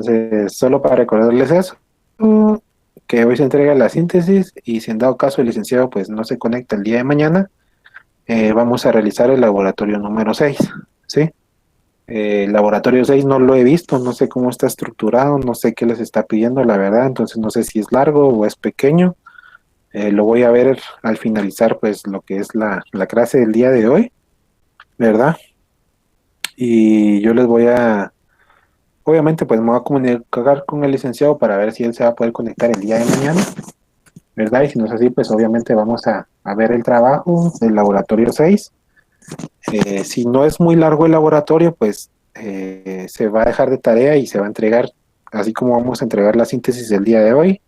Entonces, solo para recordarles eso, que hoy se entrega la síntesis y si en dado caso el licenciado pues no se conecta el día de mañana, vamos a realizar el laboratorio número 6, ¿sí? El laboratorio 6 no lo he visto, no sé cómo está estructurado, no sé qué les está pidiendo, la verdad, entonces no sé si es largo o es pequeño. Lo voy a ver al finalizar pues lo que es la clase del día de hoy, ¿verdad? Y yo les voy a, obviamente pues me voy a comunicar con el licenciado para ver si él se va a poder conectar el día de mañana, ¿verdad? Y si no es así, pues obviamente vamos a ver el trabajo del laboratorio 6. Si no es muy largo el laboratorio, pues se va a dejar de tarea y se va a entregar, así como vamos a entregar la síntesis del día de hoy,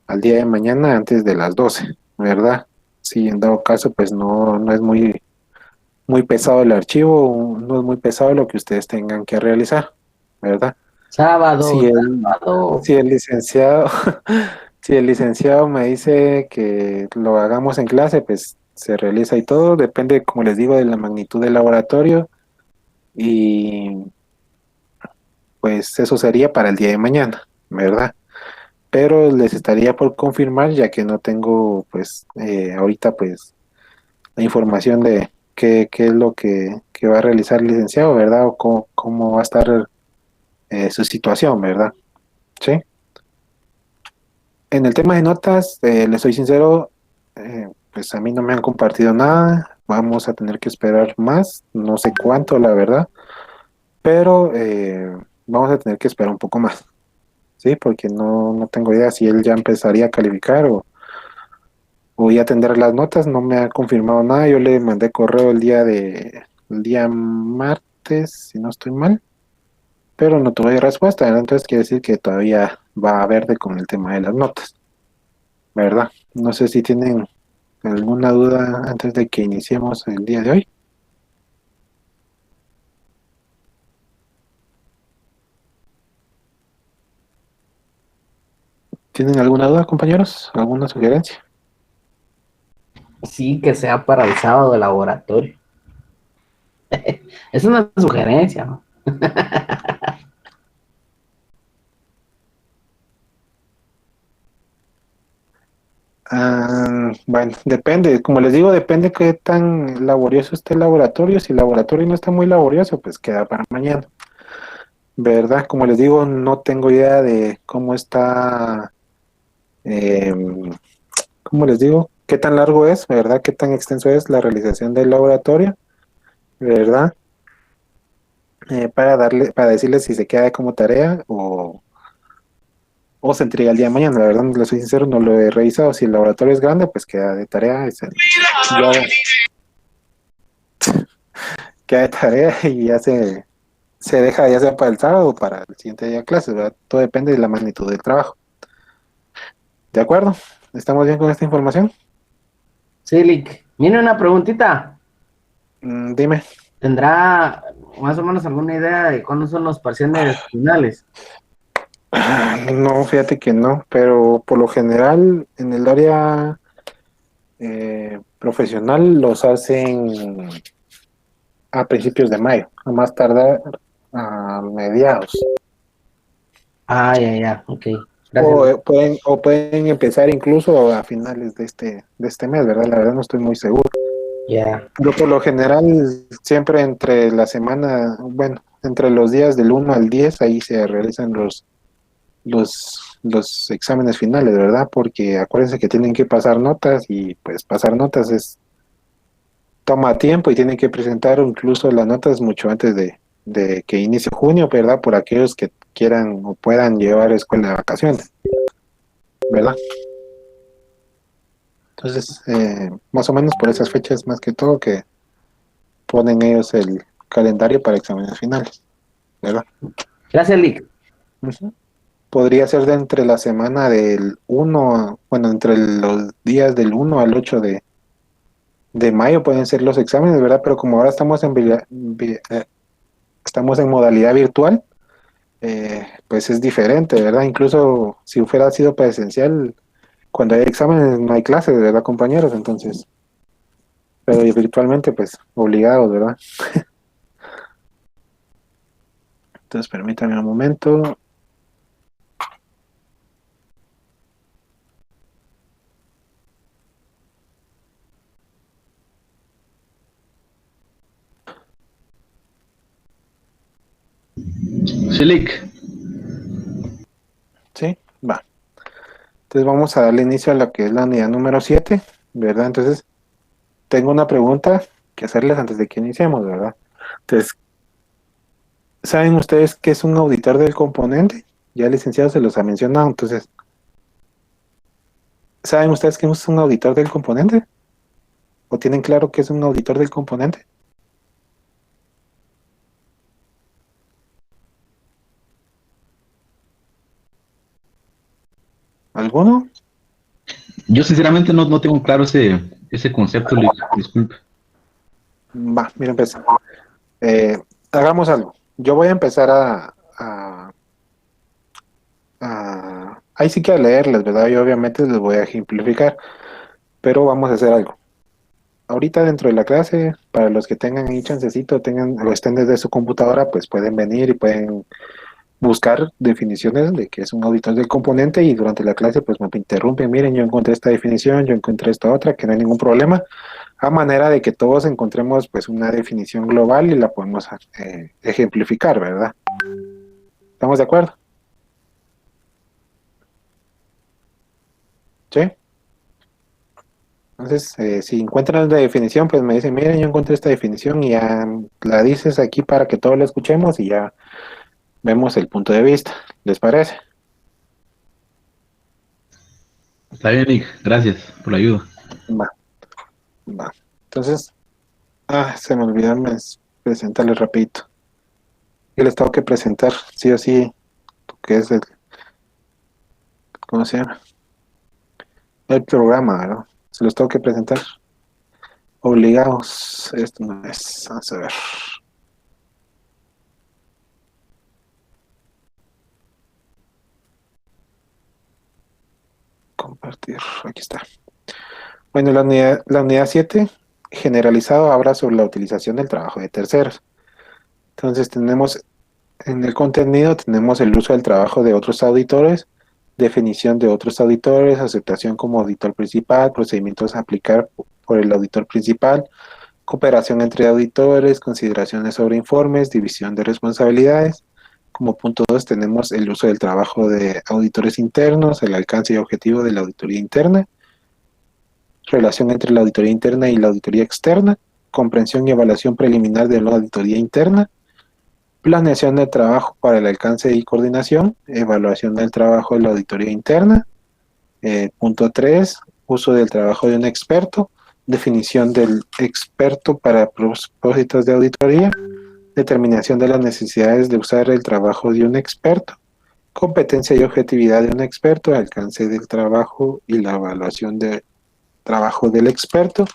al día de mañana antes de las 12, ¿verdad? Si en dado caso, pues no es muy pesado el archivo, no es muy pesado lo que ustedes tengan que realizar, ¿verdad? Sábado, Si el, sábado. si el licenciado, si el licenciado me dice que lo hagamos en clase, pues se realiza y todo, depende, como les digo, de la magnitud del laboratorio y pues eso sería para el día de mañana, ¿verdad? Pero les estaría por confirmar ya que no tengo pues ahorita pues la información de qué es lo que va a realizar el licenciado, ¿verdad? O cómo va a estar su situación, ¿verdad? Sí. En el tema de notas, les soy sincero, pues a mí no me han compartido nada, vamos a tener que esperar más, no sé cuánto, la verdad, pero vamos a tener que esperar un poco más, ¿sí? Porque no tengo idea si él ya empezaría a calificar o ya tendrá las notas, no me ha confirmado nada, yo le mandé correo el día martes, si no estoy mal, pero no tuve respuesta, ¿verdad? Entonces quiere decir que todavía va a verde con el tema de las notas, ¿verdad? No sé si tienen alguna duda antes de que iniciemos el día de hoy. ¿Tienen alguna duda, compañeros? ¿Alguna sugerencia? Sí, que sea para el sábado de laboratorio. Es una sugerencia, ¿no? Bueno, depende, como les digo, depende qué tan laborioso esté el laboratorio. Si el laboratorio no está muy laborioso, pues queda para mañana. ¿Verdad? Como les digo, no tengo idea de cómo está, eh, ¿cómo les digo? ¿Qué tan largo es? ¿Verdad? ¿Qué tan extenso es la realización del laboratorio? ¿Verdad? Para decirles si se queda como tarea o se entrega el día de mañana. La verdad, no les soy sincero, no lo he revisado. Si el laboratorio es grande, pues queda de tarea. Queda de tarea y ya se deja ya sea para el sábado o para el siguiente día de clases, ¿verdad? Todo depende de la magnitud del trabajo. ¿De acuerdo? ¿Estamos bien con esta información? Sí, Lick. Mire una preguntita. Dime. ¿Tendrá más o menos alguna idea de cuándo son los parciales finales? No, fíjate que no, pero por lo general en el área profesional los hacen a principios de mayo, a más tardar a mediados. Ah, ya, ya, ok. Gracias, O Lick. pueden empezar incluso a finales de este mes, ¿verdad? La verdad no estoy muy seguro. Ya. Yo por lo general siempre entre la semana, bueno, entre los días del 1 al 10 ahí se realizan los exámenes finales, ¿verdad? Porque acuérdense que tienen que pasar notas y pues pasar notas toma tiempo y tienen que presentar incluso las notas mucho antes de que inicie junio, ¿verdad? Por aquellos que quieran o puedan llevar escuela de vacaciones, ¿verdad? Entonces, más o menos por esas fechas más que todo que ponen ellos el calendario para exámenes finales, ¿verdad? Gracias, Lick. Ujú. Podría ser de entre la semana del 1, bueno, entre los días del 1 al 8 de mayo pueden ser los exámenes, ¿verdad? Pero como ahora estamos en modalidad virtual, pues es diferente, ¿verdad? Incluso si hubiera sido presencial, cuando hay exámenes no hay clases, ¿verdad, compañeros? Entonces, pero virtualmente, pues obligados, ¿verdad? Entonces, permítame un momento. Sí, Lick. Sí, va. Entonces vamos a darle inicio a lo que es la unidad número 7, ¿verdad? Entonces, tengo una pregunta que hacerles antes de que iniciemos, ¿verdad? Entonces, ¿saben ustedes qué es un auditor del componente? Ya el licenciado se los ha mencionado, entonces, ¿saben ustedes qué es un auditor del componente? ¿O tienen claro qué es un auditor del componente? ¿Alguno? Yo sinceramente no tengo claro ese concepto, Lick. Disculpe. Va, miren, pues, eh, hagamos algo. Yo voy a empezar ahí sí que a leerles, ¿verdad? Yo obviamente les voy a ejemplificar, pero vamos a hacer algo. Ahorita dentro de la clase, para los que tengan ahí chancecito, tengan o estén desde su computadora, pues pueden venir y pueden buscar definiciones de qué es un auditor del componente y durante la clase pues me interrumpen, miren, yo encontré esta definición, yo encontré esta otra, que no hay ningún problema, a manera de que todos encontremos pues una definición global y la podemos ejemplificar, ¿verdad? ¿Estamos de acuerdo? ¿Sí? Entonces, si encuentran la definición, pues me dicen, miren, yo encontré esta definición y ya la dices aquí para que todos la escuchemos y ya vemos el punto de vista. ¿Les parece? Está bien, Lick. Gracias por la ayuda. Va, va. Entonces, se me olvidó presentarles rapidito. Yo les tengo que presentar, sí o sí, que es ¿cómo se llama? El programa, ¿verdad? Se los tengo que presentar. Obligados. Esto no es. Vamos a ver. Compartir. Aquí está. Bueno, la unidad 7, generalizado, habla sobre la utilización del trabajo de terceros. Entonces tenemos en el contenido, tenemos el uso del trabajo de otros auditores, definición de otros auditores, aceptación como auditor principal, procedimientos a aplicar por el auditor principal, cooperación entre auditores, consideraciones sobre informes, división de responsabilidades. Como punto 2 tenemos el uso del trabajo de auditores internos, el alcance y objetivo de la auditoría interna, relación entre la auditoría interna y la auditoría externa, comprensión y evaluación preliminar de la auditoría interna, planeación de trabajo para el alcance y coordinación, evaluación del trabajo de la auditoría interna. Punto 3, uso del trabajo de un experto, definición del experto para propósitos de auditoría, determinación de las necesidades de usar el trabajo de un experto, competencia y objetividad de un experto, alcance del trabajo y la evaluación del trabajo del experto,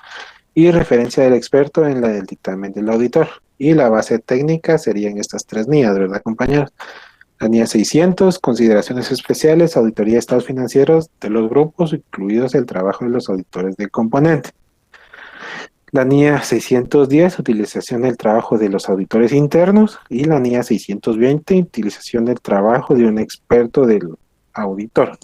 y referencia del experto en la del dictamen del auditor. Y la base técnica serían estas tres NIAs, ¿verdad, compañeros? La NIA 600, consideraciones especiales, auditoría de estados financieros de los grupos, incluidos el trabajo de los auditores del componente. La NIA 610, utilización del trabajo de los auditores internos. Y la NIA 620, utilización del trabajo de un experto del auditor.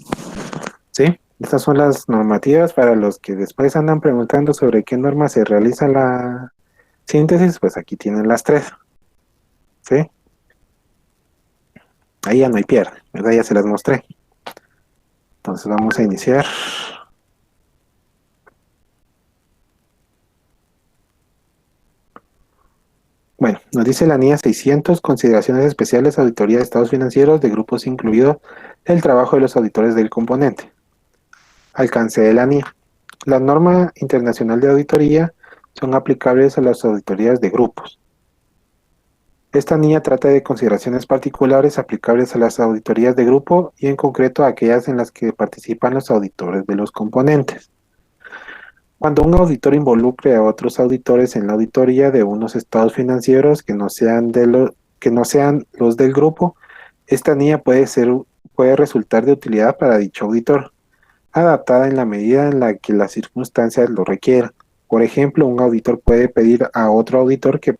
¿Sí? Estas son las normativas para los que después andan preguntando sobre qué norma se realiza la síntesis, pues aquí tienen las tres. ¿Sí? Ahí ya no hay pierde, ¿verdad? Ya se las mostré. Entonces vamos a iniciar. Bueno, nos dice la NIA 600, consideraciones especiales, auditoría de estados financieros de grupos incluido el trabajo de los auditores del componente. Alcance de la NIA. La norma internacional de auditoría son aplicables a las auditorías de grupos. Esta NIA trata de consideraciones particulares aplicables a las auditorías de grupo y en concreto a aquellas en las que participan los auditores de los componentes. Cuando un auditor involucre a otros auditores en la auditoría de unos estados financieros que no sean los del grupo, esta NIA puede resultar de utilidad para dicho auditor, adaptada en la medida en la que las circunstancias lo requieran. Por ejemplo, un auditor puede pedir a otro auditor que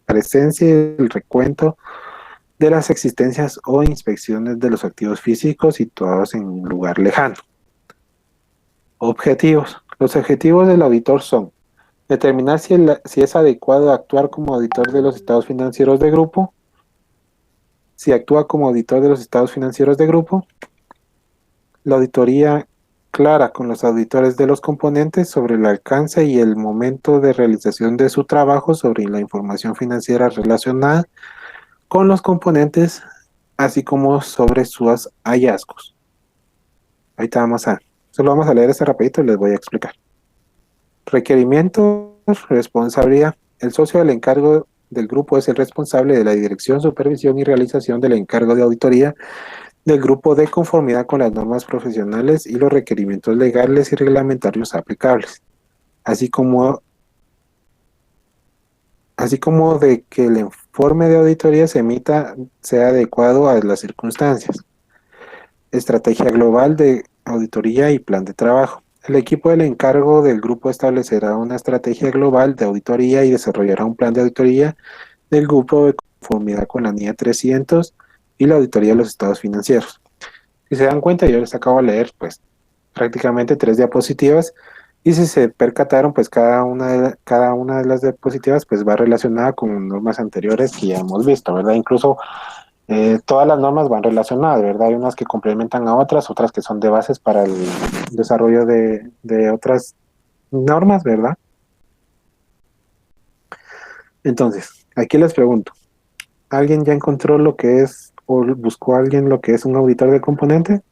presencie el recuento de las existencias o inspecciones de los activos físicos situados en un lugar lejano. Objetivos. Los objetivos del auditor son determinar si es adecuado actuar como auditor de los estados financieros de grupo, si actúa como auditor de los estados financieros de grupo, la auditoría clara con los auditores de los componentes sobre el alcance y el momento de realización de su trabajo sobre la información financiera relacionada con los componentes, así como sobre sus hallazgos. Ahorita solo vamos a leer este rapidito y les voy a explicar. Requerimientos, responsabilidad. El socio del encargo del grupo es el responsable de la dirección, supervisión y realización del encargo de auditoría del grupo de conformidad con las normas profesionales y los requerimientos legales y reglamentarios aplicables, así como de que el informe de auditoría se emita sea adecuado a las circunstancias. Estrategia global de auditoría y plan de trabajo. El equipo del encargo del grupo establecerá una estrategia global de auditoría y desarrollará un plan de auditoría del grupo de conformidad con la NIA 300 y la auditoría de los estados financieros. Si se dan cuenta, yo les acabo de leer pues prácticamente 3 diapositivas y si se percataron, pues cada una de las diapositivas pues va relacionada con normas anteriores que ya hemos visto, ¿verdad? Incluso todas las normas van relacionadas, ¿verdad? Hay unas que complementan a otras que son de bases para el desarrollo de otras normas, ¿verdad? Entonces, aquí les pregunto, ¿alguien ya encontró lo que es o buscó a alguien lo que es un auditor de componente?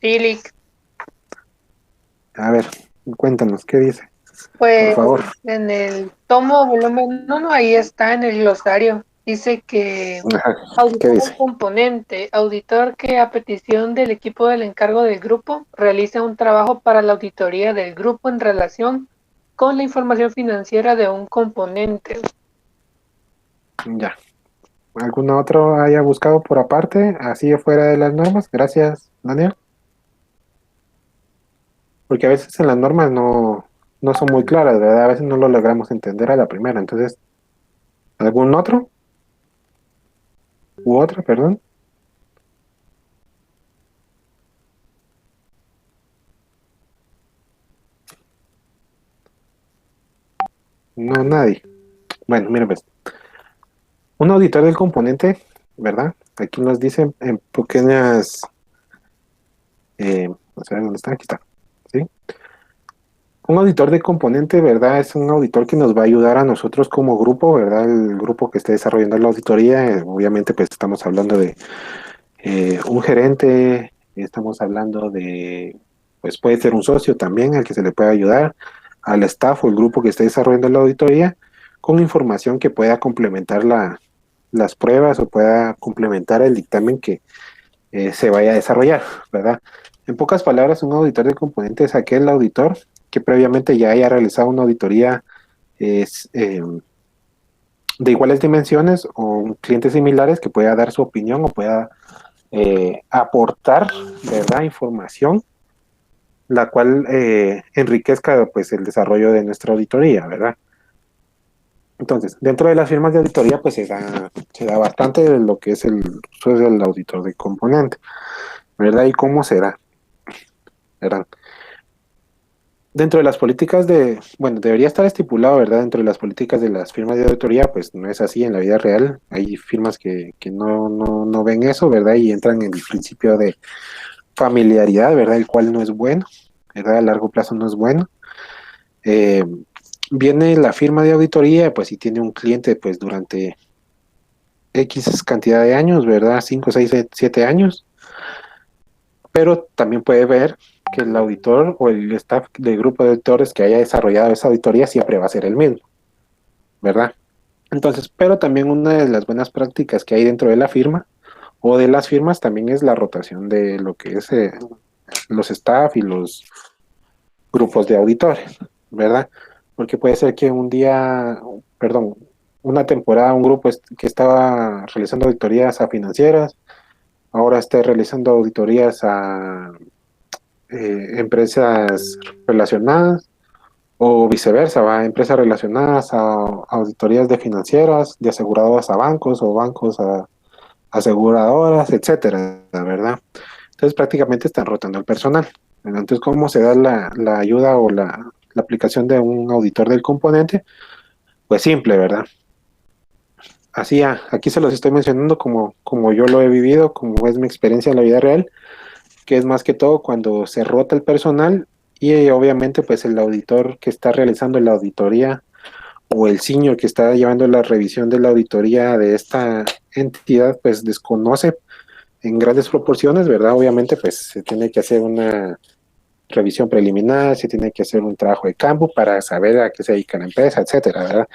Sí, Lick. A ver, cuéntanos, ¿qué dice? Pues Por favor. en el tomo volumen 1, ahí está en el glosario. Dice que Ajá, ¿qué auditor dice? del componente, auditor que a petición del equipo del encargo del grupo realiza un trabajo para la auditoría del grupo en relación con la información financiera de un componente. Ya. ¿Alguno otro haya buscado por aparte, así fuera de las normas? Gracias, Daniel. Porque a veces en las normas no son muy claras, ¿verdad? A veces no lo logramos entender a la primera. Entonces, ¿algún otro? ¿U otra, perdón? No, nadie. Bueno, miren pues. Un auditor del componente, ¿verdad? Aquí nos dicen en pequeñas... no sé dónde está, aquí está. ¿Sí? Un auditor de componente, ¿verdad? Es un auditor que nos va a ayudar a nosotros como grupo, ¿verdad? El grupo que esté desarrollando la auditoría, obviamente pues estamos hablando de un gerente, estamos hablando de, pues puede ser un socio también al que se le puede ayudar, al staff o el grupo que esté desarrollando la auditoría, con información que pueda complementar las pruebas o pueda complementar el dictamen que se vaya a desarrollar, ¿verdad? En pocas palabras, un auditor de componente es aquel auditor que previamente ya haya realizado una auditoría es, de iguales dimensiones o clientes similares que pueda dar su opinión o pueda aportar, ¿verdad? Información, la cual enriquezca pues el desarrollo de nuestra auditoría, ¿verdad? Entonces, dentro de las firmas de auditoría, pues se da bastante de lo que es el auditor de componente, ¿verdad? ¿Y cómo será? ¿Verdad? Dentro de las políticas bueno, debería estar estipulado, ¿verdad? Dentro de las políticas de las firmas de auditoría, pues no es así en la vida real. Hay firmas que no ven eso, ¿verdad? Y entran en el principio de familiaridad, ¿verdad? El cual no es bueno, ¿verdad? A largo plazo no es bueno. Eh, Viene la firma de auditoría, pues si tiene un cliente, pues durante X cantidad de años, ¿verdad? 5, 6, 7 años. Pero también puede ver que el auditor o el staff del grupo de auditores que haya desarrollado esa auditoría siempre va a ser el mismo, ¿verdad? Entonces, pero también una de las buenas prácticas que hay dentro de la firma o de las firmas también es la rotación de lo que es los staff y los grupos de auditores, ¿verdad? Porque puede ser que un día, perdón, una temporada, un grupo que estaba realizando auditorías a financieras, ahora esté realizando auditorías a empresas relacionadas o viceversa, va, empresas relacionadas a auditorías de financieras, de aseguradoras a bancos o bancos a aseguradoras, etcétera, ¿verdad? Entonces prácticamente están rotando el personal. Entonces, ¿cómo se da la ayuda o la aplicación de un auditor del componente? Pues simple, ¿verdad? así, aquí se los estoy mencionando como yo lo he vivido, como es mi experiencia en la vida real, que es más que todo cuando se rota el personal y obviamente pues el auditor que está realizando la auditoría o el senior que está llevando la revisión de la auditoría de esta entidad pues desconoce en grandes proporciones, ¿verdad? Obviamente pues se tiene que hacer una revisión preliminar, se tiene que hacer un trabajo de campo para saber a qué se dedica la empresa, etcétera, ¿verdad?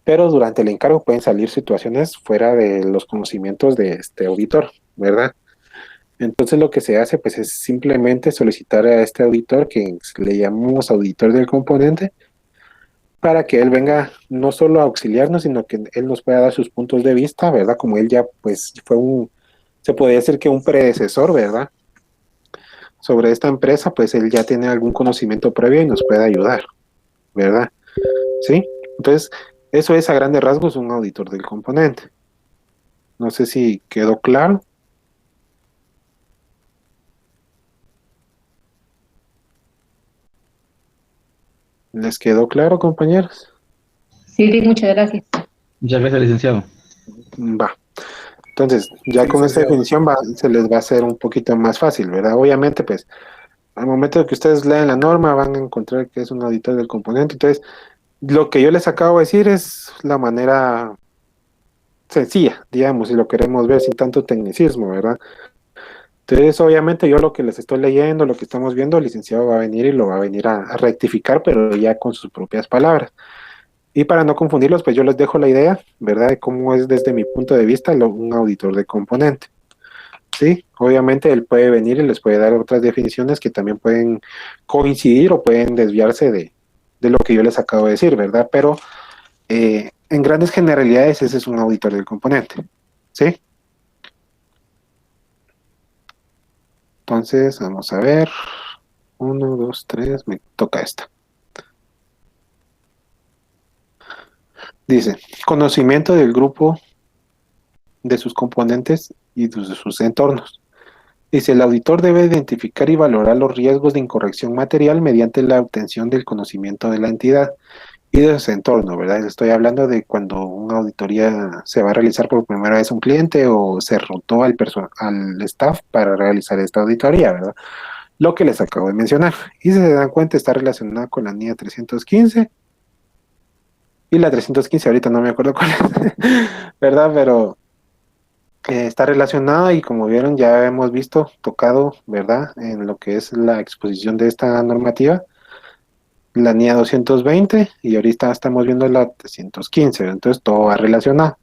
Pero durante el encargo pueden salir situaciones fuera de los conocimientos de este auditor, ¿verdad? Entonces lo que se hace pues es simplemente solicitar a este auditor, que le llamamos auditor del componente, para que él venga no solo a auxiliarnos, sino que él nos pueda dar sus puntos de vista, ¿verdad? Como él ya pues fue se podría decir que un predecesor, ¿verdad? Sobre esta empresa, pues él ya tiene algún conocimiento previo y nos puede ayudar, ¿verdad? ¿Sí? Entonces, eso es a grandes rasgos un auditor del componente. No sé si quedó claro. ¿Les quedó claro, compañeros? Sí, muchas gracias. Muchas gracias, licenciado. Va. Entonces, ya Sí, con esta licenciado. definición se les va a hacer un poquito más fácil, ¿verdad? Obviamente, pues, al momento de que ustedes lean la norma, van a encontrar que es un auditor del componente. Entonces, lo que yo les acabo de decir es la manera sencilla, digamos, si lo queremos ver sin tanto tecnicismo, ¿verdad? Entonces, obviamente, yo lo que les estoy leyendo, lo que estamos viendo, el licenciado va a venir y lo va a venir a rectificar, pero ya con sus propias palabras. Y para no confundirlos, pues yo les dejo la idea, ¿verdad? De cómo es desde mi punto de vista un auditor de componente. Sí, obviamente él puede venir y les puede dar otras definiciones que también pueden coincidir o pueden desviarse de lo que yo les acabo de decir, ¿verdad? Pero en grandes generalidades ese es un auditor del componente, ¿sí? Entonces, vamos a ver. 1, 2, 3, me toca esta. Dice, conocimiento del grupo, de sus componentes y de sus entornos. Dice, el auditor debe identificar y valorar los riesgos de incorrección material mediante la obtención del conocimiento de la entidad y de su entorno, ¿verdad? Estoy hablando de cuando una auditoría se va a realizar por primera vez a un cliente o se rotó al staff para realizar esta auditoría, ¿verdad? Lo que les acabo de mencionar. Y si se dan cuenta, está relacionada con la NIA 315 y la 315, ahorita no me acuerdo cuál es, ¿verdad? Pero está relacionada y como vieron ya hemos visto, tocado, ¿verdad? En lo que es la exposición de esta normativa, la NIA 220 y ahorita estamos viendo la 315, entonces todo va relacionado,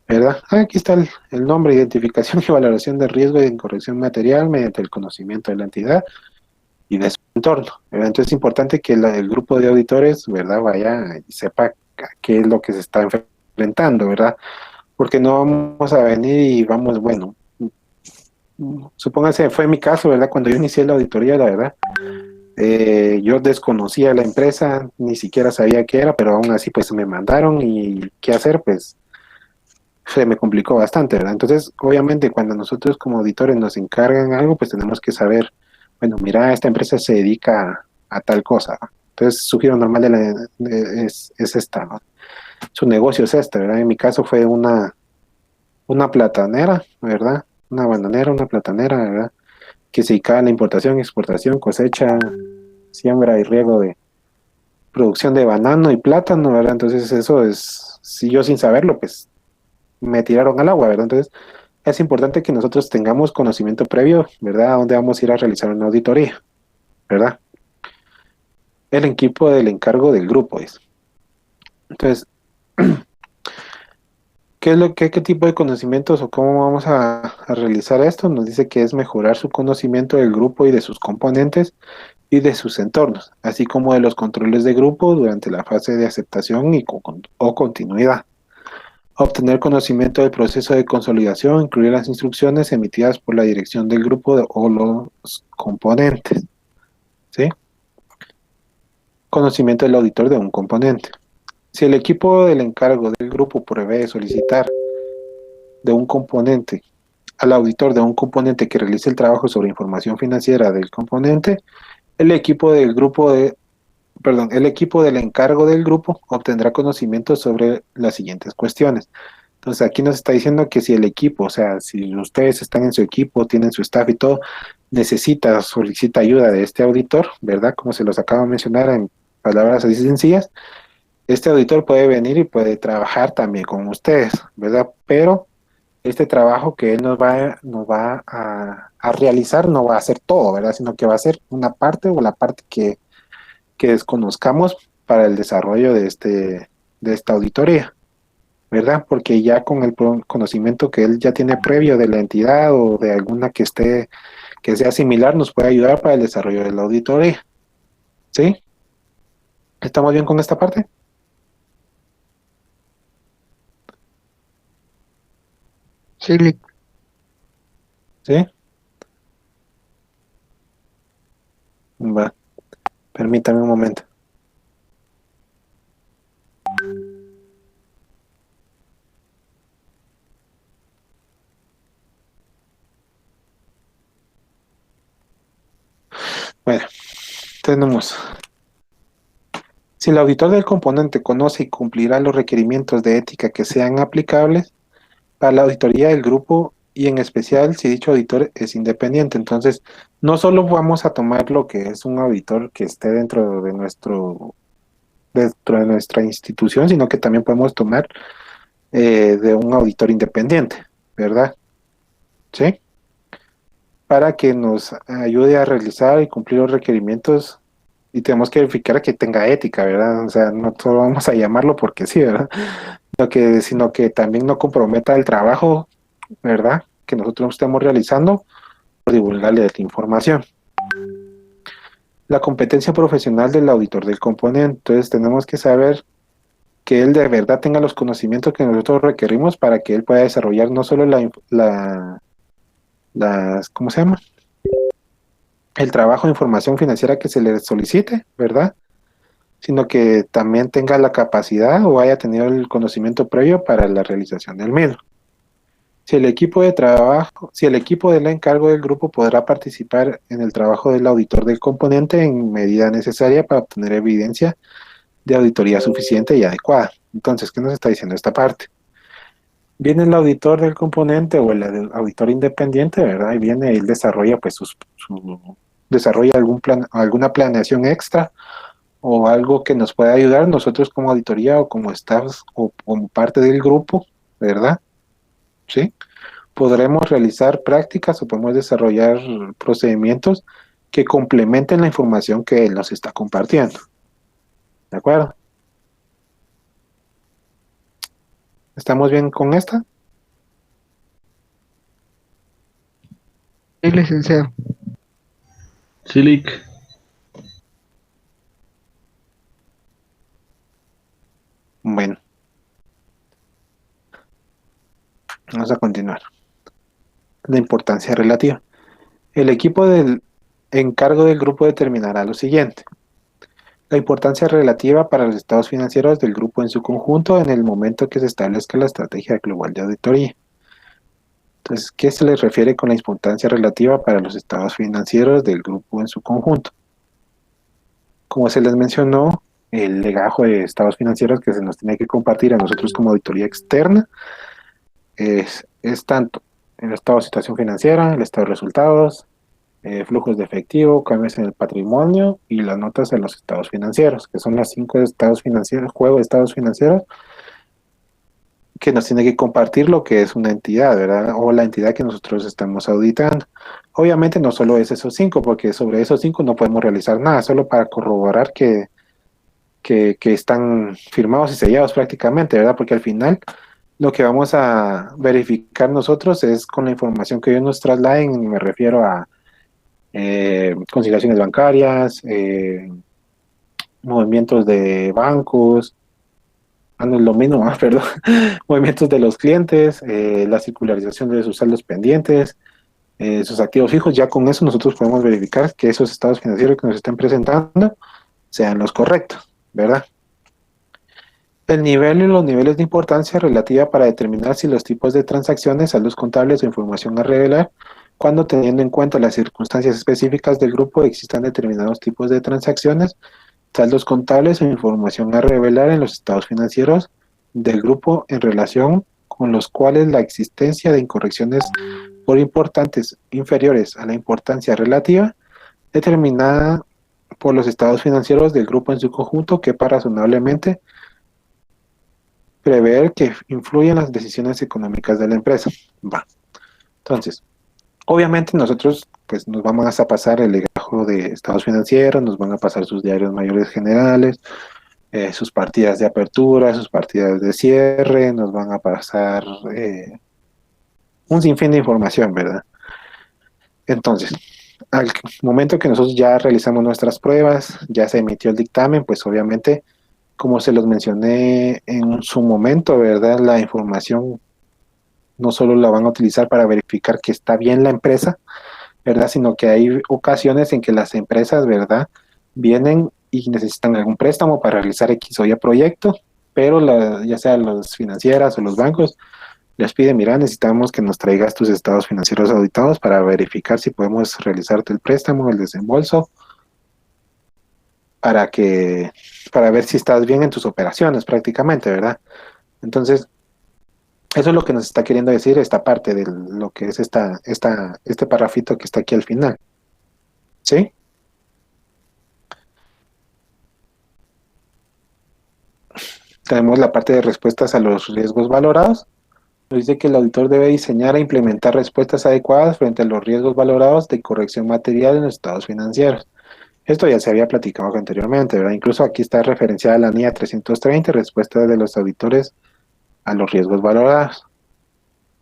¿verdad? Aquí está el nombre, identificación y valoración de riesgo de incorrección material mediante el conocimiento de la entidad y de su entorno, ¿verdad? Entonces es importante que el grupo de auditores, ¿verdad? Vaya y sepa qué es lo que se está enfrentando, ¿verdad? Porque no vamos a venir y vamos, bueno, supóngase, fue mi caso, ¿verdad? Cuando yo inicié la auditoría, la verdad, yo desconocía la empresa, ni siquiera sabía qué era, pero aún así pues me mandaron y qué hacer, pues se me complicó bastante, ¿verdad? Entonces, obviamente, cuando nosotros como auditores nos encargan algo, pues tenemos que saber, bueno, mira, esta empresa se dedica a tal cosa. Entonces, su giro normal es esta, ¿no? Su negocio es este, ¿verdad? En mi caso fue una platanera, ¿verdad? Una bananera, una platanera, ¿verdad? Que se dedicaba a la importación, exportación, cosecha, siembra y riego de producción de banano y plátano, ¿verdad? Entonces eso es, si yo sin saberlo, pues me tiraron al agua, ¿verdad? Entonces es importante que nosotros tengamos conocimiento previo, ¿verdad? A dónde vamos a ir a realizar una auditoría, ¿verdad? El equipo del encargo del grupo es. Entonces, ¿qué tipo de conocimientos o cómo vamos a realizar esto? Nos dice que es mejorar su conocimiento del grupo y de sus componentes y de sus entornos, así como de los controles de grupo durante la fase de aceptación o continuidad. Obtener conocimiento del proceso de consolidación, incluir las instrucciones emitidas por la dirección del grupo o los componentes. ¿Sí? Conocimiento del auditor de un componente. Si el equipo del encargo del grupo prevé solicitar de un componente al auditor de un componente que realice el trabajo sobre información financiera del componente, el equipo del grupo perdón, el equipo del encargo del grupo obtendrá conocimiento sobre las siguientes cuestiones. Entonces aquí nos está diciendo que si el equipo, o sea, si ustedes están en su equipo, tienen su staff y todo, solicita ayuda de este auditor, ¿verdad? Como se los acabo de mencionar en palabras así sencillas, este auditor puede venir y puede trabajar también con ustedes, ¿verdad? Pero este trabajo que él nos va a realizar no va a hacer todo, ¿verdad? Sino que va a ser una parte o la parte que desconozcamos para el desarrollo de esta auditoría, ¿verdad? Porque ya con el conocimiento que él ya tiene previo de la entidad o de alguna que sea similar, nos puede ayudar para el desarrollo de la auditoría. ¿Sí? ¿Estamos bien con esta parte? Sí, Lick. ¿Sí? Va. Permítame un momento. Bueno, tenemos. Si el auditor del componente conoce y cumplirá los requerimientos de ética que sean aplicables para la auditoría del grupo y en especial si dicho auditor es independiente. Entonces, no solo vamos a tomar lo que es un auditor que esté dentro de nuestra institución, sino que también podemos tomar de un auditor independiente, ¿verdad? ¿Sí? Para que nos ayude a realizar y cumplir los requerimientos y tenemos que verificar que tenga ética, ¿verdad? O sea, no solo vamos a llamarlo porque sí, ¿verdad? Sino que también no comprometa el trabajo, ¿verdad? Que nosotros estemos realizando por divulgarle la información. La competencia profesional del auditor del componente. Entonces tenemos que saber que él de verdad tenga los conocimientos que nosotros requerimos para que él pueda desarrollar no solo ¿cómo se llama? El trabajo de información financiera que se le solicite, ¿verdad? Sino que también tenga la capacidad o haya tenido el conocimiento previo para la realización del mismo. Si el equipo del encargo del grupo podrá participar en el trabajo del auditor del componente en medida necesaria para obtener evidencia de auditoría suficiente y adecuada. Entonces, ¿qué nos está diciendo esta parte? Viene el auditor del componente o el auditor independiente, ¿verdad? Y viene y él desarrolla pues desarrolla alguna planeación extra o algo que nos pueda ayudar nosotros como auditoría o como staff o como parte del grupo, ¿verdad? ¿Sí? Podremos realizar prácticas o podemos desarrollar procedimientos que complementen la información que él nos está compartiendo. ¿De acuerdo? ¿Estamos bien con esta? Sí, licenciado. Silic, Bueno, vamos a continuar. La importancia relativa. El equipo del encargo del grupo determinará lo siguiente. La importancia relativa para los estados financieros del grupo en su conjunto en el momento que se establezca la estrategia global de auditoría. Entonces, ¿qué se les refiere con la importancia relativa para los estados financieros del grupo en su conjunto? Como se les mencionó, el legajo de estados financieros que se nos tiene que compartir a nosotros como auditoría externa es tanto el estado de situación financiera, el estado de resultados, flujos de efectivo, cambios en el patrimonio y las notas de los estados financieros, que son las 5 estados financieros, juego de estados financieros que nos tiene que compartir lo que es una entidad, ¿verdad? O la entidad que nosotros estamos auditando. Obviamente no solo es esos 5, porque sobre esos 5 no podemos realizar nada, solo para corroborar que están firmados y sellados prácticamente, ¿verdad? Porque al final lo que vamos a verificar nosotros es con la información que ellos nos trasladen, me refiero a conciliaciones bancarias, movimientos de bancos, no es lo mismo, perdón, movimientos de los clientes, la circularización de sus saldos pendientes, sus activos fijos. Ya con eso nosotros podemos verificar que esos estados financieros que nos estén presentando sean los correctos, ¿verdad? El nivel y los niveles de importancia relativa para determinar si los tipos de transacciones, saldos contables o información a revelar, cuando teniendo en cuenta las circunstancias específicas del grupo existan determinados tipos de transacciones saldos contables o información a revelar en los estados financieros del grupo en relación con los cuales la existencia de incorrecciones por importantes inferiores a la importancia relativa determinada por los estados financieros del grupo en su conjunto quepa razonablemente prever que influyen las decisiones económicas de la empresa. Va. Entonces, obviamente nosotros pues nos vamos a pasar el legajo de estados financieros, nos van a pasar sus diarios mayores generales, sus partidas de apertura, sus partidas de cierre, nos van a pasar un sinfín de información, ¿verdad? Entonces, al momento que nosotros ya realizamos nuestras pruebas, ya se emitió el dictamen, pues obviamente, como se los mencioné en su momento, ¿verdad? La información no solo la van a utilizar para verificar que está bien la empresa, ¿verdad? Sino que hay ocasiones en que las empresas, ¿verdad? Vienen y necesitan algún préstamo para realizar X o Y proyecto, pero ya sea las financieras o los bancos les piden, mira, necesitamos que nos traigas tus estados financieros auditados para verificar si podemos realizarte el préstamo, el desembolso, para ver si estás bien en tus operaciones prácticamente, ¿verdad? Entonces, eso es lo que nos está queriendo decir esta parte de lo que es este parrafito que está aquí al final. ¿Sí? Tenemos la parte de respuestas a los riesgos valorados. Nos dice que el auditor debe diseñar e implementar respuestas adecuadas frente a los riesgos valorados de corrección material en los estados financieros. Esto ya se había platicado anteriormente, ¿verdad? Incluso aquí está referenciada la NIA 330, respuestas de los auditores a los riesgos valorados.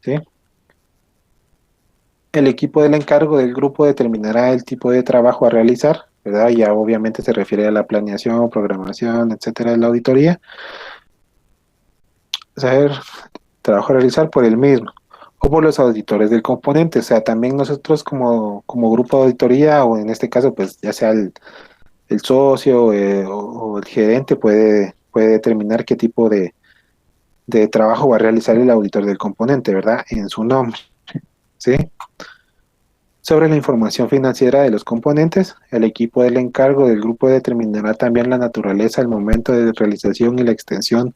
¿Sí? El equipo del encargo del grupo determinará el tipo de trabajo a realizar, ¿verdad? Ya obviamente se refiere a la planeación, programación, etcétera, de la auditoría. Saber trabajo a realizar por el mismo o por los auditores del componente. O sea, también nosotros como grupo de auditoría, o en este caso, pues ya sea el socio o el gerente puede determinar qué tipo de trabajo va a realizar el auditor del componente, ¿verdad? En su nombre, ¿sí? Sobre la información financiera de los componentes, el equipo del encargo del grupo determinará también la naturaleza, el momento de realización y la extensión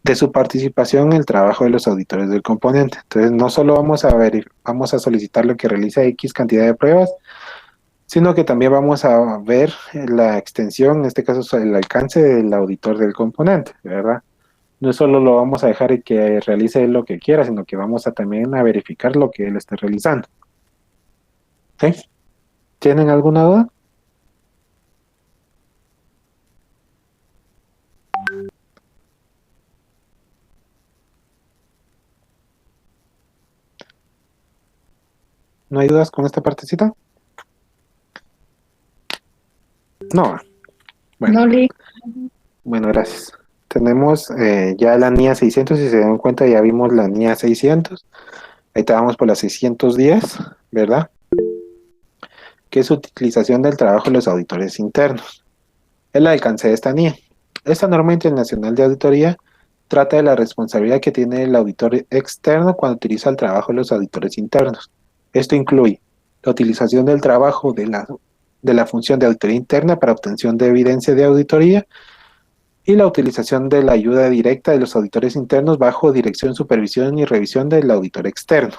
de su participación en el trabajo de los auditores del componente. Entonces, no solo vamos a solicitar lo que realiza X cantidad de pruebas, sino que también vamos a ver la extensión, en este caso el alcance del auditor del componente, ¿verdad? No solo lo vamos a dejar que realice lo que quiera, sino que vamos a también a verificar lo que él esté realizando. ¿Sí? ¿Tienen alguna duda? ¿No hay dudas con esta partecita? No. Bueno, bueno, gracias. Tenemos ya la NIA 600, si se dan cuenta ya vimos la NIA 600. Ahí estábamos por la 610, ¿verdad? Que es utilización del trabajo de los auditores internos. El alcance de esta NIA. Esta norma internacional de auditoría trata de la responsabilidad que tiene el auditor externo cuando utiliza el trabajo de los auditores internos. Esto incluye la utilización del trabajo de la función de auditoría interna para obtención de evidencia de auditoría y la utilización de la ayuda directa de los auditores internos bajo dirección, supervisión y revisión del auditor externo.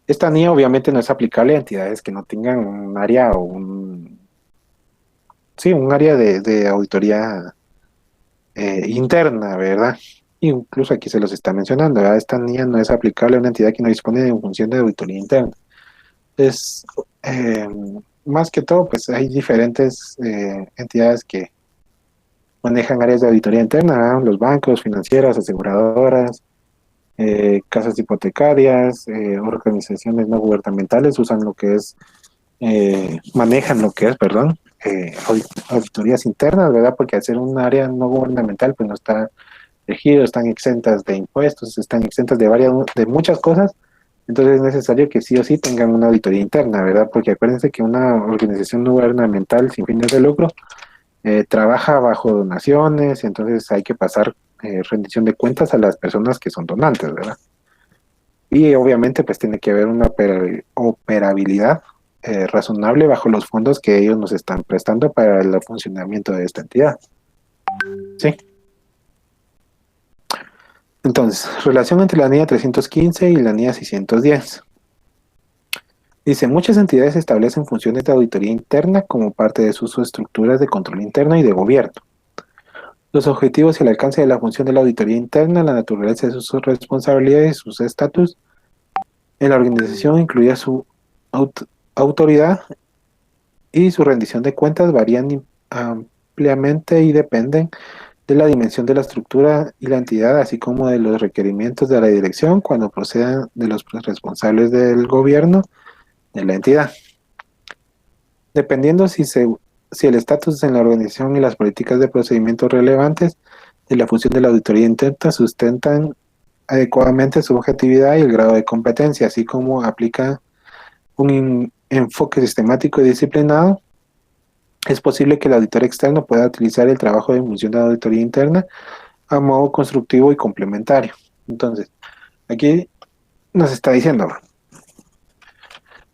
Esta NIA obviamente no es aplicable a entidades que no tengan un área o un área de auditoría interna, ¿verdad? Incluso aquí se los está mencionando, ¿verdad? Esta NIA no es aplicable a una entidad que no dispone de función de auditoría interna. Es más que todo, pues hay diferentes entidades que manejan áreas de auditoría interna, ¿verdad? Los bancos, financieras, aseguradoras, casas hipotecarias, organizaciones no gubernamentales usan lo que es, manejan lo que es, perdón, auditorías internas, ¿verdad? Porque al ser un área no gubernamental, pues no está regido, están exentas de impuestos, están exentas de muchas cosas. Entonces es necesario que sí o sí tengan una auditoría interna, ¿verdad? Porque acuérdense que una organización no gubernamental sin fines de lucro trabaja bajo donaciones, entonces hay que pasar rendición de cuentas a las personas que son donantes, ¿verdad? Y obviamente pues tiene que haber una operabilidad razonable bajo los fondos que ellos nos están prestando para el funcionamiento de esta entidad. ¿Sí? Entonces, relación entre la NIA 315 y la NIA 610. Dice, muchas entidades establecen funciones de auditoría interna como parte de sus estructuras de control interno y de gobierno. Los objetivos y el alcance de la función de la auditoría interna, la naturaleza de sus responsabilidades y sus estatus en la organización, incluida su autoridad y su rendición de cuentas, varían ampliamente y dependen de la dimensión de la estructura y la entidad, así como de los requerimientos de la dirección cuando procedan de los responsables del gobierno de la entidad. Dependiendo si el estatus en la organización y las políticas de procedimientos relevantes de la función de la auditoría interna sustentan adecuadamente su objetividad y el grado de competencia, así como aplica un enfoque sistemático y disciplinado, es posible que el auditor externo pueda utilizar el trabajo de función de auditoría interna a modo constructivo y complementario. Entonces, aquí nos está diciendo,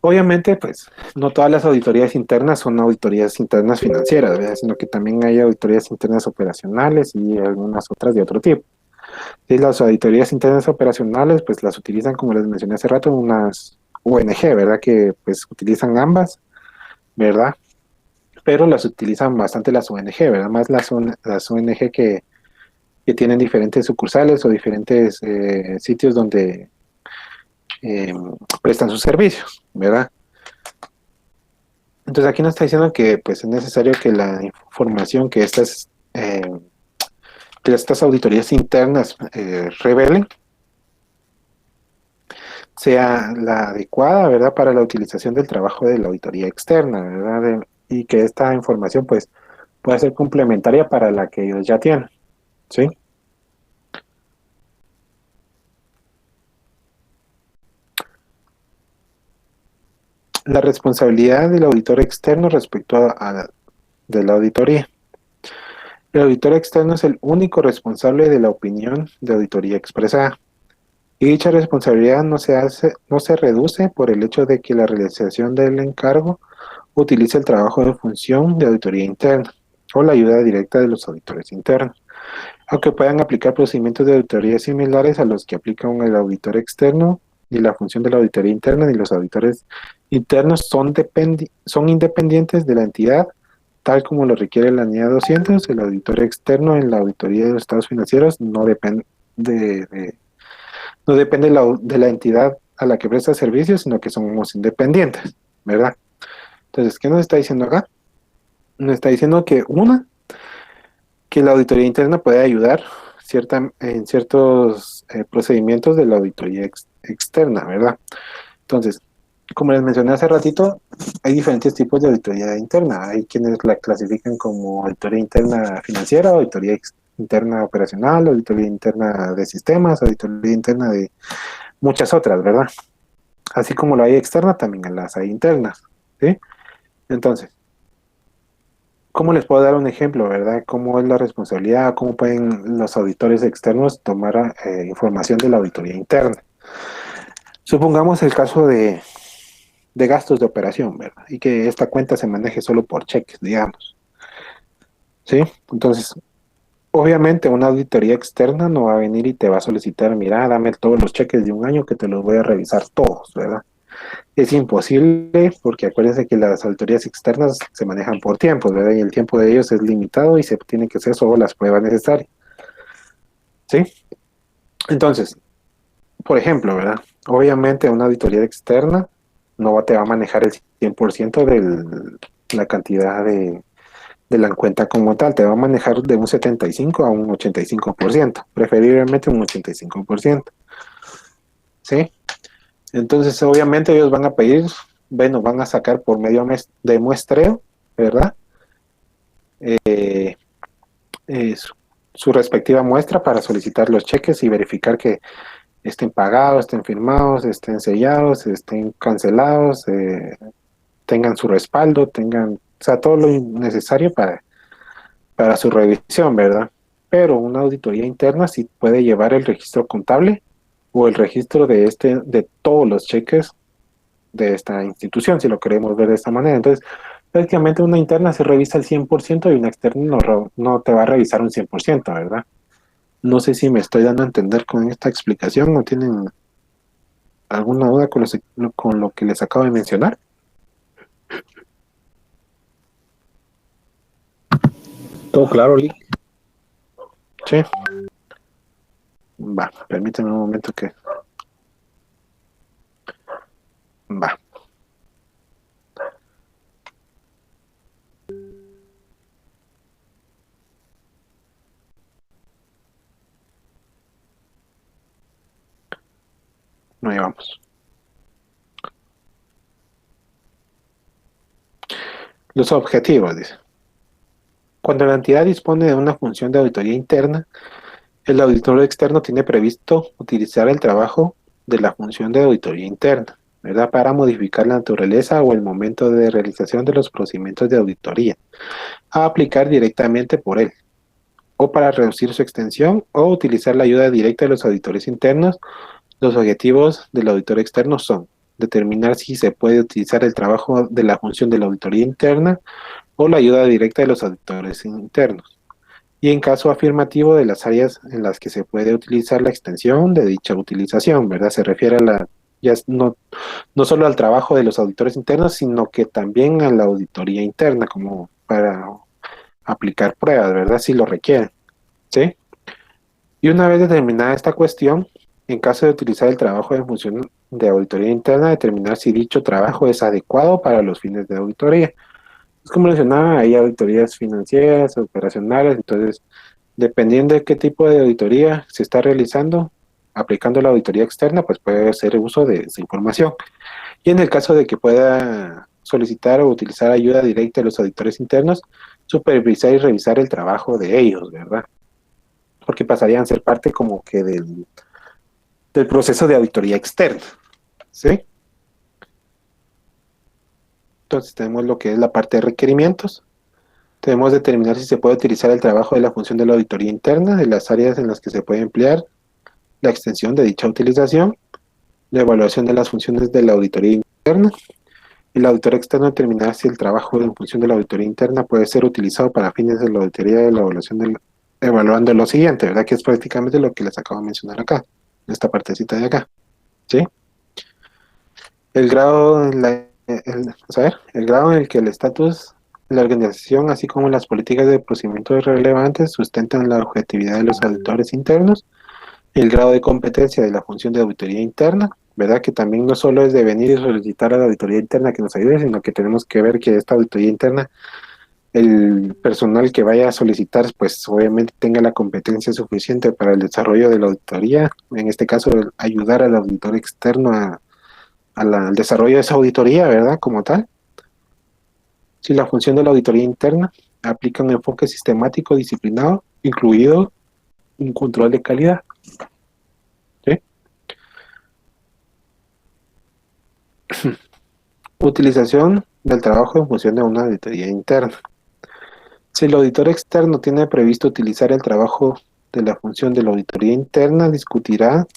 obviamente, pues, no todas las auditorías internas son auditorías internas financieras, ¿verdad? Sino que también hay auditorías internas operacionales y algunas otras de otro tipo. Y las auditorías internas operacionales, pues, las utilizan, como les mencioné hace rato, unas ONG, ¿verdad? Que, pues, utilizan ambas, ¿verdad? Pero las utilizan bastante las ONG, ¿verdad? Más las ONG que tienen diferentes sucursales o diferentes sitios donde prestan sus servicios, ¿verdad? Entonces aquí nos está diciendo que pues es necesario que la información que estas auditorías internas revelen sea la adecuada, ¿verdad? Para la utilización del trabajo de la auditoría externa, ¿verdad? Y que esta información pues pueda ser complementaria para la que ellos ya tienen, ¿sí? La responsabilidad del auditor externo respecto de la auditoría. El auditor externo es el único responsable de la opinión de auditoría expresada. Y dicha responsabilidad no se reduce por el hecho de que la realización del encargo utilice el trabajo de función de auditoría interna o la ayuda directa de los auditores internos, aunque puedan aplicar procedimientos de auditoría similares a los que aplican el auditor externo. Ni la función de la auditoría interna ni los auditores internos son independientes de la entidad, tal como lo requiere la NIA 200. El auditor externo en la auditoría de los estados financieros no depende de la entidad a la que presta servicios, sino que somos independientes, ¿verdad? Entonces, ¿qué nos está diciendo acá? Nos está diciendo que la auditoría interna puede ayudar en ciertos procedimientos de la auditoría externa, ¿verdad? Entonces, como les mencioné hace ratito, hay diferentes tipos de auditoría interna. Hay quienes la clasifican como auditoría interna financiera, auditoría interna operacional, auditoría interna de sistemas, auditoría interna de muchas otras, ¿verdad? Así como la hay externa, también las hay internas, ¿sí? Entonces, ¿cómo les puedo dar un ejemplo, verdad? ¿Cómo es la responsabilidad? ¿Cómo pueden los auditores externos tomar información de la auditoría interna? Supongamos el caso de gastos de operación, ¿verdad? Y que esta cuenta se maneje solo por cheques, digamos. ¿Sí? Entonces, obviamente una auditoría externa no va a venir y te va a solicitar, mira, dame todos los cheques de un año que te los voy a revisar todos, ¿verdad? Es imposible porque acuérdense que las auditorías externas se manejan por tiempos, ¿verdad? Y el tiempo de ellos es limitado y se tienen que hacer solo las pruebas necesarias. ¿Sí? Entonces, por ejemplo, ¿verdad? Obviamente una auditoría externa no te va a manejar el 100% de la cantidad de la cuenta como tal, te va a manejar de un 75 a un 85%, preferiblemente un 85%. ¿Sí? Entonces, obviamente ellos van a pedir, bueno, van a sacar por medio de muestreo, ¿verdad? Su respectiva muestra para solicitar los cheques y verificar que estén pagados, estén firmados, estén sellados, estén cancelados, tengan su respaldo, tengan, o sea, todo lo necesario para su revisión, ¿verdad? Pero una auditoría interna sí puede llevar el registro contable o el registro de todos los cheques de esta institución, si lo queremos ver de esta manera. Entonces, prácticamente una interna se revisa el 100% y una externa no te va a revisar un 100%, ¿verdad? No sé si me estoy dando a entender con esta explicación o tienen alguna duda con lo que les acabo de mencionar. Todo claro, Lick. Sí. Va, permíteme un momento que... Va. No llevamos. Los objetivos, dice. Cuando la entidad dispone de una función de auditoría interna, el auditor externo tiene previsto utilizar el trabajo de la función de auditoría interna, ¿verdad? Para modificar la naturaleza o el momento de realización de los procedimientos de auditoría, a aplicar directamente por él, o para reducir su extensión, o utilizar la ayuda directa de los auditores internos. Los objetivos del auditor externo son determinar si se puede utilizar el trabajo de la función de la auditoría interna o la ayuda directa de los auditores internos, y en caso afirmativo de las áreas en las que se puede utilizar la extensión de dicha utilización, ¿verdad? Se refiere a no solo al trabajo de los auditores internos, sino que también a la auditoría interna, como para aplicar pruebas, ¿verdad? Si lo requieren, ¿sí? Y una vez determinada esta cuestión, en caso de utilizar el trabajo de función de auditoría interna, determinar si dicho trabajo es adecuado para los fines de auditoría. Es como mencionaba, hay auditorías financieras, operacionales, entonces, dependiendo de qué tipo de auditoría se está realizando, aplicando la auditoría externa, pues puede hacer uso de esa información. Y en el caso de que pueda solicitar o utilizar ayuda directa de los auditores internos, supervisar y revisar el trabajo de ellos, ¿verdad? Porque pasarían a ser parte como que del proceso de auditoría externa, ¿sí? Entonces tenemos lo que es la parte de requerimientos. Debemos determinar si se puede utilizar el trabajo de la función de la auditoría interna, de las áreas en las que se puede emplear, la extensión de dicha utilización, la evaluación de las funciones de la auditoría interna, y el auditor externo determinar si el trabajo en función de la auditoría interna puede ser utilizado para fines de la auditoría de la evaluación evaluando lo siguiente, ¿verdad? Que es prácticamente lo que les acabo de mencionar acá, en esta partecita de acá, ¿sí? El grado el grado en el que el estatus de la organización, así como las políticas de procedimientos relevantes, sustentan la objetividad de los auditores internos, el grado de competencia de la función de auditoría interna, ¿verdad? Que también no solo es de venir y solicitar a la auditoría interna que nos ayude, sino que tenemos que ver que esta auditoría interna, el personal que vaya a solicitar, pues obviamente tenga la competencia suficiente para el desarrollo de la auditoría, en este caso ayudar al auditor externo al desarrollo de esa auditoría, ¿verdad? Como tal. Si la función de la auditoría interna aplica un enfoque sistemático, disciplinado, incluido un control de calidad. ¿Sí? Utilización del trabajo en función de una auditoría interna. Si el auditor externo tiene previsto utilizar el trabajo de la función de la auditoría interna, discutirá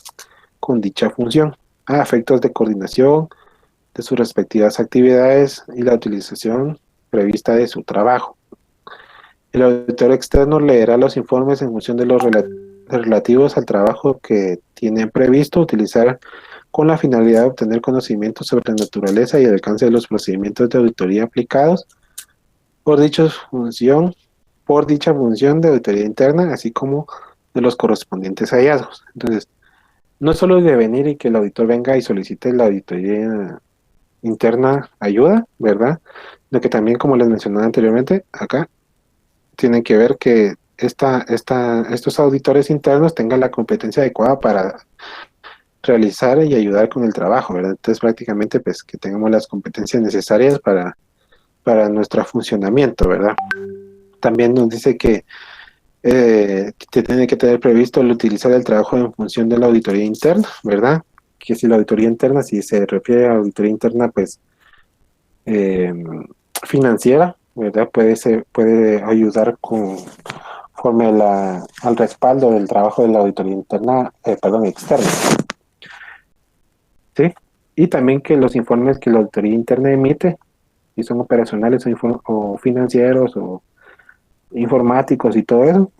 con dicha función a efectos de coordinación de sus respectivas actividades y la utilización prevista de su trabajo. El auditor externo leerá los informes en función de los relativos al trabajo que tienen previsto utilizar con la finalidad de obtener conocimientos sobre la naturaleza y el alcance de los procedimientos de auditoría aplicados por dicha función de auditoría interna, así como de los correspondientes hallazgos. Entonces, no solo es de venir y que el auditor venga y solicite la auditoría interna ayuda, ¿verdad? Lo que también, como les mencionaba anteriormente, acá tienen que ver que estos auditores internos tengan la competencia adecuada para realizar y ayudar con el trabajo, ¿verdad? Entonces, prácticamente, pues, que tengamos las competencias necesarias para nuestro funcionamiento, ¿verdad? También nos dice que se tiene que tener previsto el utilizar el trabajo en función de la auditoría interna, ¿verdad? Que si la auditoría interna, si se refiere a auditoría interna, pues, financiera, ¿verdad? Puede ayudar conforme al respaldo del trabajo de la auditoría interna, externa. ¿Sí? y también que los informes que la auditoría interna emite, si son operacionales o financieros o informáticos y todo eso,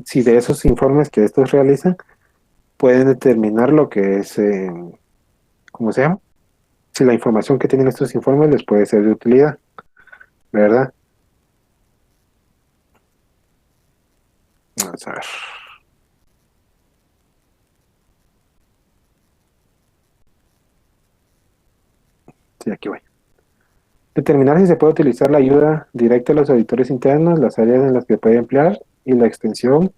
si de esos informes que estos realizan, pueden determinar lo que es, ¿cómo se llama? Si la información que tienen estos informes les puede ser de utilidad, ¿verdad? Vamos a ver. Sí, aquí voy. Determinar si se puede utilizar la ayuda directa a los auditores internos, las áreas en las que puede emplear y la extensión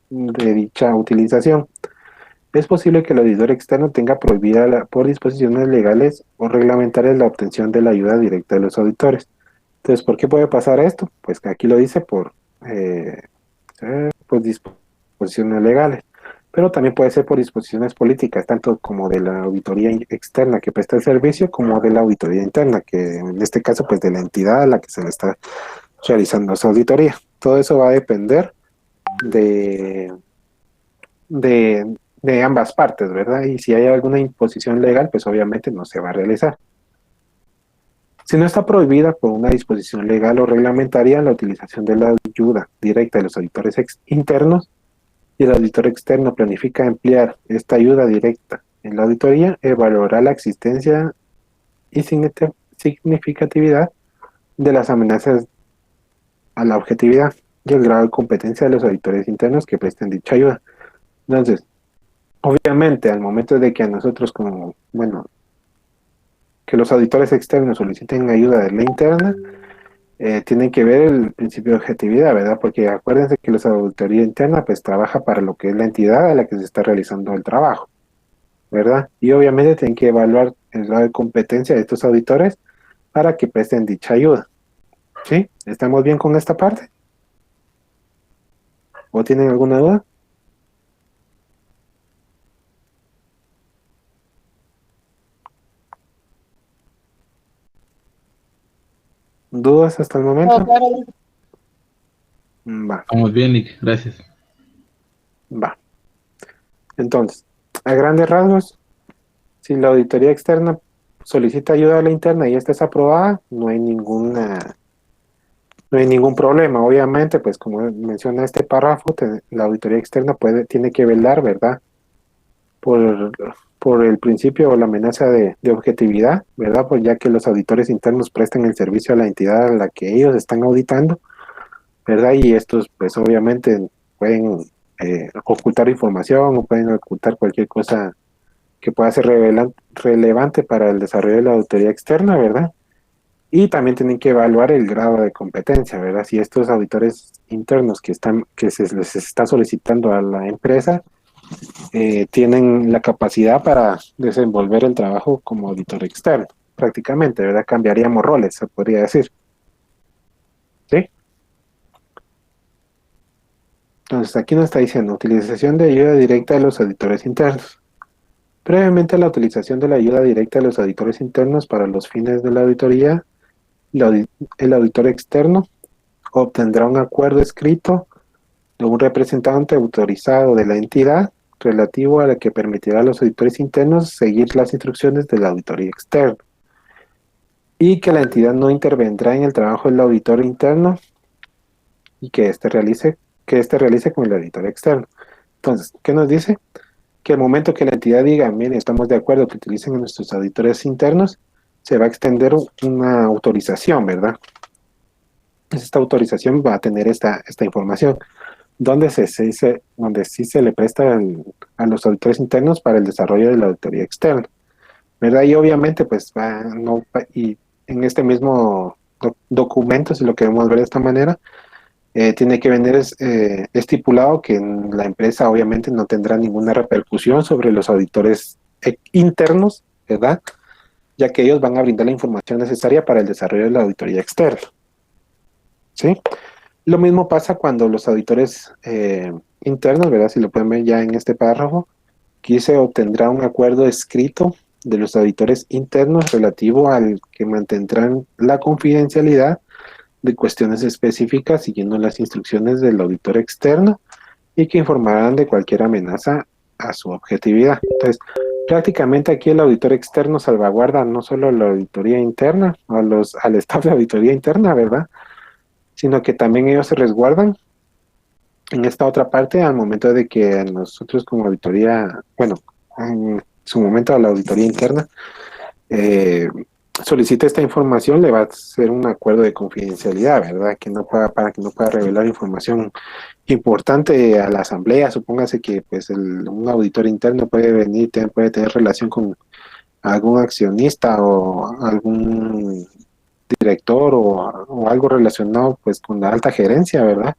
de dicha utilización. Es posible que el auditor externo tenga prohibida por disposiciones legales o reglamentarias la obtención de la ayuda directa de los auditores. Entonces, ¿por qué puede pasar esto? Pues que aquí lo dice por disposiciones legales, pero también puede ser por disposiciones políticas, tanto como de la auditoría externa que presta el servicio, como de la auditoría interna, que en este caso, pues de la entidad a la que se le está realizando esa auditoría. Todo eso va a depender de, de ambas partes, ¿verdad? Y si hay alguna imposición legal, pues obviamente no se va a realizar. Si no está prohibida por una disposición legal o reglamentaria la utilización de la ayuda directa de los auditores internos, y el auditor externo planifica emplear esta ayuda directa en la auditoría, evaluará la existencia y significatividad de las amenazas a la objetividad y el grado de competencia de los auditores internos que presten dicha ayuda. Entonces, obviamente, al momento de que a nosotros que los auditores externos soliciten ayuda de la interna, tienen que ver el principio de objetividad, ¿verdad? Porque acuérdense que la auditoría interna pues trabaja para lo que es la entidad a la que se está realizando el trabajo, ¿verdad? Y obviamente tienen que evaluar el grado de competencia de estos auditores para que presten dicha ayuda. ¿Sí? ¿Estamos bien con esta parte? ¿O tienen alguna duda? ¿Dudas hasta el momento? No, claro. Va, Vamos bien, Nick, gracias. va. Entonces, a grandes rasgos, si la auditoría externa solicita ayuda a la interna y esta es aprobada, no hay ningún problema. Obviamente, pues como menciona este párrafo, la auditoría externa tiene que velar, ¿verdad? Por el principio o la amenaza de objetividad, ¿verdad? Pues ya que los auditores internos prestan el servicio a la entidad a la que ellos están auditando, ¿verdad? Y estos, pues obviamente pueden ocultar información o pueden ocultar cualquier cosa que pueda ser relevante para el desarrollo de la auditoría externa, ¿verdad? Y también tienen que evaluar el grado de competencia, ¿verdad? Si estos auditores internos que se les está solicitando a la empresa tienen la capacidad para desenvolver el trabajo como auditor externo, prácticamente, ¿verdad? Cambiaríamos roles, se podría decir. ¿Sí? Entonces, aquí nos está diciendo, utilización de ayuda directa de los auditores internos. Previamente a la utilización de la ayuda directa de los auditores internos para los fines de la auditoría, el auditor externo obtendrá un acuerdo escrito de un representante autorizado de la entidad relativo a la que permitirá a los auditores internos seguir las instrucciones de la auditoría externa y que la entidad no intervendrá en el trabajo del auditor interno y que éste realice con el auditor externo. Entonces, ¿qué nos dice? Que al momento que la entidad diga, mire, estamos de acuerdo que utilicen a nuestros auditores internos, se va a extender una autorización, ¿verdad? Esta autorización va a tener esta información, donde sí se le presta a los auditores internos para el desarrollo de la auditoría externa, ¿verdad? Y obviamente, pues, y en este mismo documento, si lo queremos ver de esta manera, tiene que venir estipulado que la empresa obviamente no tendrá ninguna repercusión sobre los auditores internos, ¿verdad? Ya que ellos van a brindar la información necesaria para el desarrollo de la auditoría externa. ¿Sí? Lo mismo pasa cuando los auditores internos, ¿verdad? Si lo pueden ver ya en este párrafo, aquí se obtendrá un acuerdo escrito de los auditores internos relativo al que mantendrán la confidencialidad de cuestiones específicas siguiendo las instrucciones del auditor externo y que informarán de cualquier amenaza a su objetividad. Entonces, prácticamente aquí el auditor externo salvaguarda no solo la auditoría interna, al staff de auditoría interna, ¿verdad? Sino que también ellos se resguardan en esta otra parte al momento de que nosotros como auditoría, bueno, en su momento a la auditoría interna, solicita esta información, le va a hacer un acuerdo de confidencialidad, ¿verdad? Que no pueda, para que no pueda revelar información importante a la asamblea. Supóngase que pues un auditor interno puede venir, puede tener relación con algún accionista o algún director o algo relacionado pues con la alta gerencia, ¿verdad?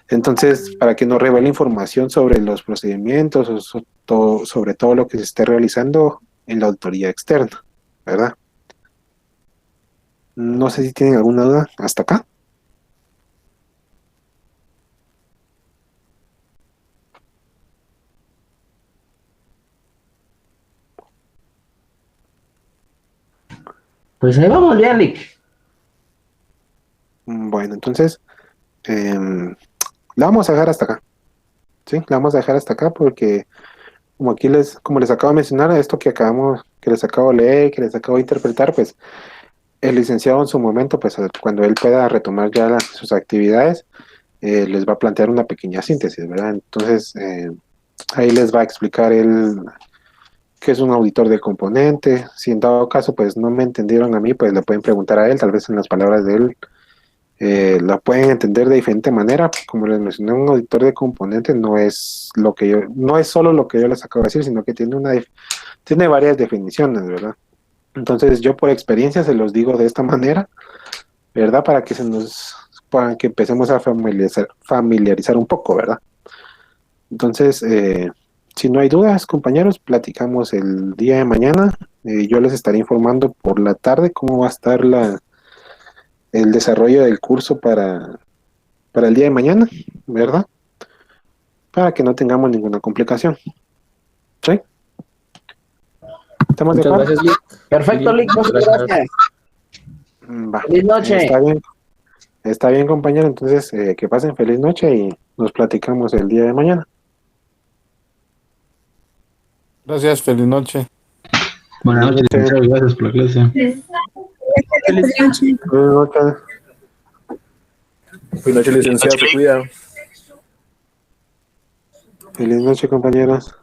Entonces, para que no revele información sobre los procedimientos o sobre todo lo que se esté realizando en la auditoría externa, ¿verdad? No sé si tienen alguna duda hasta acá. Pues ahí vamos bien, Lick. Bueno, entonces, la vamos a dejar hasta acá. Sí, la vamos a dejar hasta acá porque como les acabo de mencionar, esto que les acabo de leer, que les acabo de interpretar, pues el licenciado en su momento, pues cuando él pueda retomar ya sus actividades, les va a plantear una pequeña síntesis, ¿verdad? Entonces, ahí les va a explicar él qué es un auditor de componente. Si en dado caso, pues no me entendieron a mí, pues le pueden preguntar a él, tal vez en las palabras de él, la pueden entender de diferente manera. Como les mencioné, un auditor de componente no es solo lo que yo les acabo de decir, sino que tiene varias definiciones, ¿verdad? Entonces yo por experiencia se los digo de esta manera, ¿verdad? Para que empecemos a familiarizar un poco, ¿verdad? Entonces, si no hay dudas, compañeros, platicamos el día de mañana. Yo les estaré informando por la tarde cómo va a estar el desarrollo del curso para el día de mañana, ¿verdad? Para que no tengamos ninguna complicación. ¿Sí? ¿Estamos de Muchas acuerdo? gracias, Lick. Perfecto, Lick, muchas gracias. Va. Feliz noche. Está bien, compañero. Entonces, que pasen feliz noche y nos platicamos el día de mañana. Gracias, feliz noche. Buenas noches, licenciado, gracias por la clase. Buenas noches. Buenas noches, licenciado. Se cuida. Feliz noche, compañeros.